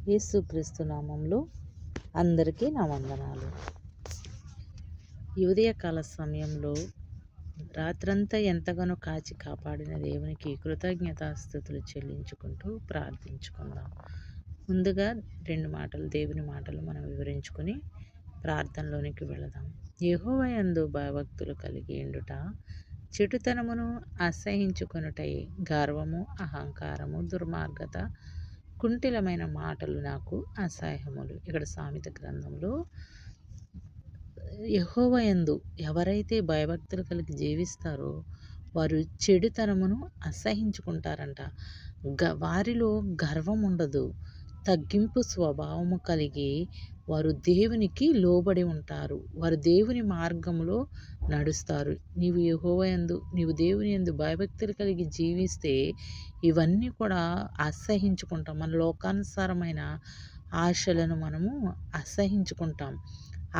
యేసుక్రీస్తు నామంలో అందరికీ నా వందనాలు. ఈ ఉదయకాల సమయంలో రాత్రంతా ఎంతగానో కాచి కాపాడిన దేవునికి కృతజ్ఞతాస్తుతులు చెల్లించుకుంటూ ప్రార్థించుకుందాం. ముందుగా 2 మాటలు దేవుని మాటలు మనం వివరించుకొని ప్రార్థనలోనికి వెళదాం. యెహోవా యందు భయభక్తులు కలిగి ఉండుట, చెడుతనమును అసహించుకొనుటయే. గర్వము, అహంకారము, దుర్మార్గత, కుంటిలమైన మాటలు నాకు అసహ్యములు. ఇక్కడ సామెత గ్రంథంలో యెహోవా యందు ఎవరైతే భయభక్తులు కలిగి జీవిస్తారో వారు చెడుతనమును అసహించుకుంటారంట. వారిలో గర్వం ఉండదు, తగ్గింపు స్వభావము కలిగి వారు దేవునికి లోబడి ఉంటారు. వారు దేవుని మార్గంలో నడుస్తారు. నీవు దేవుని యందు భయభక్తులు కలిగి జీవిస్తే ఇవన్నీ కూడా అసహించుకుంటాం. మన లోకానుసారమైన ఆశలను మనము అసహించుకుంటాం.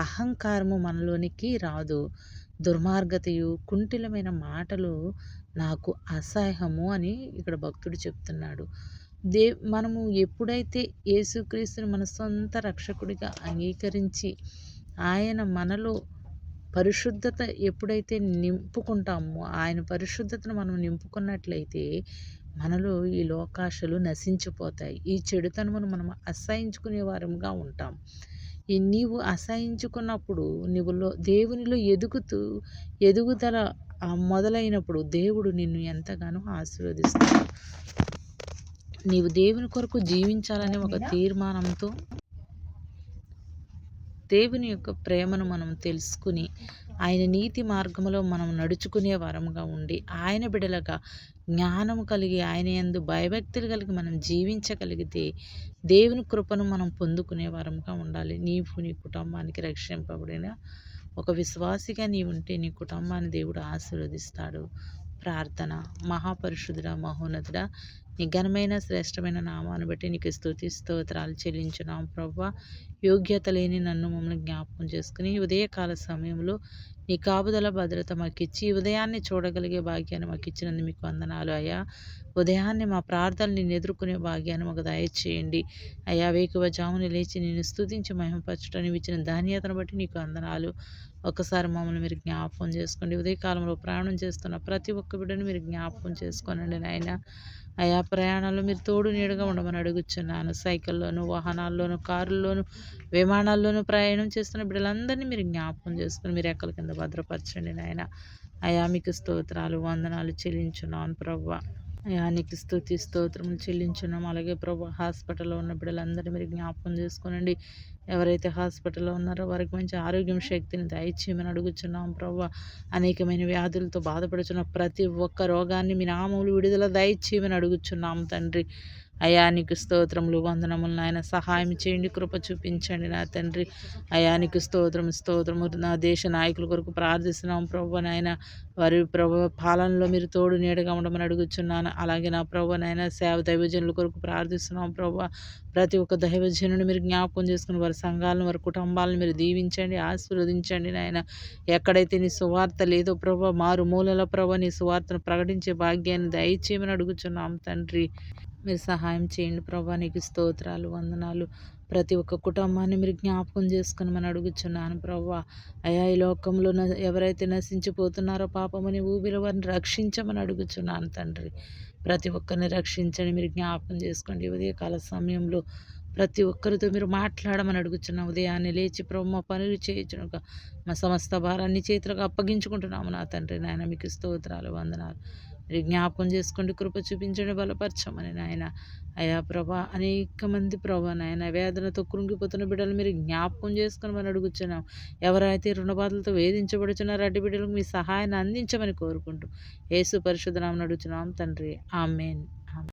అహంకారము మనలోనికి రాదు. దుర్మార్గతయు, కుంటిలమైన మాటలు నాకు అసహ్యము అని ఇక్కడ భక్తుడు చెప్తున్నాడు. మనము ఎప్పుడైతే యేసుక్రీస్తుని మన సొంత రక్షకుడిగా అంగీకరించి ఆయన మనలో పరిశుద్ధత ఎప్పుడైతే నింపుకుంటామో, ఆయన పరిశుద్ధతను మనం నింపుకున్నట్లయితే మనలో ఈ లోకాశలు నశించిపోతాయి. ఈ చెడుతనమును మనం అసహించుకునే వారంగా ఉంటాం. నీవు అసహించుకున్నప్పుడు దేవునిలో ఎదుగుదల మొదలైనప్పుడు దేవుడు నిన్ను ఎంతగానో ఆశీర్వదిస్తాడు. నీవు దేవుని కొరకు జీవించాలనే ఒక తీర్మానంతో దేవుని యొక్క ప్రేమను మనం తెలుసుకుని ఆయన నీతి మార్గంలో మనం నడుచుకునే వరముగా ఉండి ఆయన బిడలగా జ్ఞానము కలిగి ఆయన యందు భయభక్తులు కలిగి మనం జీవించగలిగితే దేవుని కృపను మనం పొందుకునే వరముగా ఉండాలి. నీ కుటుంబానికి రక్షింపబడిన ఒక విశ్వాసిగా ఉంటే నీ కుటుంబాన్ని దేవుడు ఆశీర్వదిస్తాడు. ప్రార్థన. మహాపరిశుద్ధుడా, మహోన్నతుడా, నీ ఘనమైన శ్రేష్టమైన నామాన్ని బట్టి నీకు స్తుతి స్తోత్రాలు చెల్లించున్నాం ప్రభువా. యోగ్యత లేని నన్ను మమ్మల్ని జ్ఞాపకం చేసుకుని ఉదయకాల సమయంలో నీ కాపుదల భద్రత మాకిచ్చి ఉదయాన్నే చూడగలిగే భాగ్యాన్ని మాకు ఇచ్చినందుకు మీకు వందనాలు అయ్యా. ఉదయాన్నే మా ప్రార్థనలు నేను ఎదుర్కొనే భాగ్యాన్ని మాకు దయచేయండి అయ్యా. వేకువజామున లేచి నేను స్తుతించి మహిమపరచడానికి ఇచ్చిన ధాన్యతను బట్టి నీకు వందనాలు. ఒకసారి మమ్మల్ని మీరు జ్ఞాపకం చేసుకోండి. ఉదయకాలంలో ప్రయాణం చేస్తున్న ప్రతి ఒక్క బిడ్డను మీరు జ్ఞాపకం చేసుకోనండి నాయన. అయా ప్రయాణాల్లో మీరు తోడు నీడగా ఉండమని అడుగుచున్నాను. సైకిల్లోను, వాహనాల్లోను, కారుల్లోను, విమానాల్లోనూ ప్రయాణం చేస్తున్న బిడ్డలందరినీ మీరు జ్ఞాపకం చేసుకుని మీరు ఎక్కల కింద భద్రపరచండి నాయన. అయా మీకు స్తోత్రాలు వందనాలు చెల్లించున్నాను ప్రభువా. అయా నీకు స్తుతి స్తోత్రములు చెల్లించున్నాం. అలాగే ప్రభు హాస్పిటల్లో ఉన్న బిడ్డలందరినీ మీరు జ్ఞాపకం చేసుకోనండి. ఎవరైతే హాస్పిటల్లో ఉన్నారో వారికి మంచి ఆరోగ్యం శక్తిని దయచేయమని అడుగుచున్నాం ప్రభు. అనేకమైన వ్యాధులతో బాధపడుచున్న ప్రతి ఒక్క రోగాన్ని మీ నామములు విడుదల దయచేయమని అడుగుచున్నాం తండ్రి. అయా నీకు స్తోత్రములు వందనములు నాయన. సహాయం చేయండి, కృప చూపించండి నా తండ్రి. అయా నీకు స్తోత్రము. నా దేశ నాయకుల కొరకు ప్రార్థిస్తున్నాం ప్రభు నాయన. వారి ప్రభు పాలనలో మీరు తోడు నీడగా ఉండమని అడుగుచున్నాను. అలాగే నా ప్రభు నాయన సేవ దైవజనుల కొరకు ప్రార్థిస్తున్నాం ప్రభు. ప్రతి ఒక్క దైవజనుని మీరు జ్ఞాపకం చేసుకుని వారి సంఘాలను, వారి కుటుంబాలను మీరు దీవించండి, ఆశీర్వదించండి నాయన. ఎక్కడైతే నీ సువార్త లేదో ప్రభు, మారు మూలలో ప్రభు నీ సువార్తను ప్రకటించే భాగ్యాన్ని దయచేయమని అడుగుచున్నాం తండ్రి. మీరు సహాయం చేయండి ప్రభా. నీకు స్తోత్రాలు వందనాలు. ప్రతి ఒక్క కుటుంబాన్ని మీరు జ్ఞాపకం చేసుకుని మనం అడుగుచున్నాను ప్రభా. అయా ఈ లోకంలో ఎవరైతే నశించిపోతున్నారో పాపమని ఊబిలో వారిని రక్షించమని అడుగుచున్నాను తండ్రి. ప్రతి ఒక్కరిని రక్షించండి, మీరు జ్ఞాపకం చేసుకోండి. ఉదయకాల సమయంలో ప్రతి ఒక్కరితో మీరు మాట్లాడమని అడుగుచున్నాం. ఉదయాన్నే లేచి ప్రభు మా పనులు చేయించునుక మా సమస్త భారాన్ని చేతులకు అప్పగించుకుంటున్నాము నా తండ్రి. నాయన మీకు స్తోత్రాలు వందనాలు. మీరు జ్ఞాపకం చేసుకోండి, కృప చూపించండి, బలపరచమని నాయన. అయా ప్రభా అనేక మంది ప్రభా నాయన వేదనతో కృంగిపోతున్న బిడ్డలు మీరు జ్ఞాపకం చేసుకుని మనం అడుగుచున్నాం. ఎవరైతే రుణబాధలతో వేధించబడుచున్నారో అడ్డి బిడ్డలకు మీ సహాయాన్ని అందించమని కోరుకుంటూ యేసు పరిశుద్ధ నామమున అడుగుచున్నాం తండ్రి. ఆమేన్.